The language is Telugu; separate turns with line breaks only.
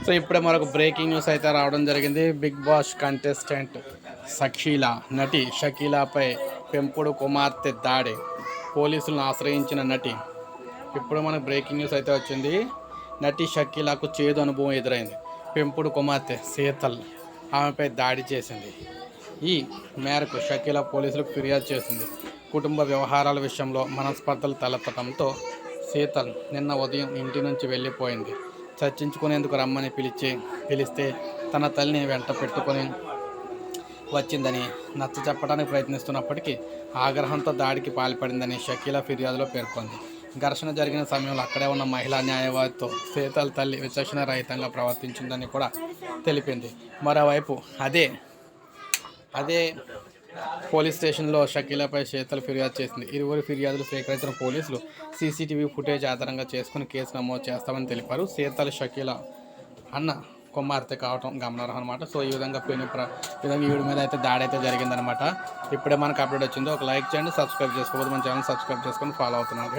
సో ఇప్పుడే మరొక బ్రేకింగ్ న్యూస్ అయితే రావడం జరిగింది. బిగ్ బాస్ కంటెస్టెంట్ నటి షకీలాపై పెంపుడు కుమార్తె దాడి, పోలీసులను ఆశ్రయించిన నటి. ఇప్పుడు మనకు బ్రేకింగ్ న్యూస్ అయితే వచ్చింది. నటి షకీలాకు చేదు అనుభవం ఎదురైంది. పెంపుడు కుమార్తె శీతల్ ఆమెపై దాడి చేసింది. ఈ మేరకు షకీలా పోలీసులకు ఫిర్యాదు చేసింది. కుటుంబ వ్యవహారాల విషయంలో మనస్పర్ధలు తలెత్తడంతో శీతల్ నిన్న ఉదయం ఇంటి నుంచి వెళ్ళిపోయింది. చర్చించుకునేందుకు రమ్మని పిలిస్తే తన తల్లిని వెంట పెట్టుకొని వచ్చిందని నచ్చ చెప్పడానికి ప్రయత్నిస్తున్నప్పటికీ ఆగ్రహంతో దాడికి పాల్పడిందని షకీలా ఫిర్యాదులో పేర్కొంది. ఘర్షణ జరిగిన సమయంలో అక్కడే ఉన్న మహిళా న్యాయవాదితో శీతల్ తల్లి విచక్షణ రహితంగా ప్రవర్తించిందని కూడా తెలిపింది. మరోవైపు అదే పోలీస్ స్టేషన్లో షకీలాపై శీతల్ ఫిర్యాదు చేసింది. ఇరువురు ఫిర్యాదులు స్వీకరించిన పోలీసులు సీసీటీవీ ఫుటేజ్ ఆధారంగా చేసుకుని కేసు నమోదు చేస్తామని తెలిపారు. శీతల్ షకీలా అన్న కుమార్తె కావటం గమనార్హం అనమాట. సో ఈ విధంగా వీడి మీద అయితే దాడి అయితే జరిగిందనమాట. ఇప్పుడే మనకు అప్డేట్ వచ్చింది. ఒక లైక్ చేయండి, సబ్స్క్రైబ్ చేసుకోవద్దు, మన ఛానల్ సబ్స్క్రైబ్ చేసుకొని ఫాలో అవుతున్నాం.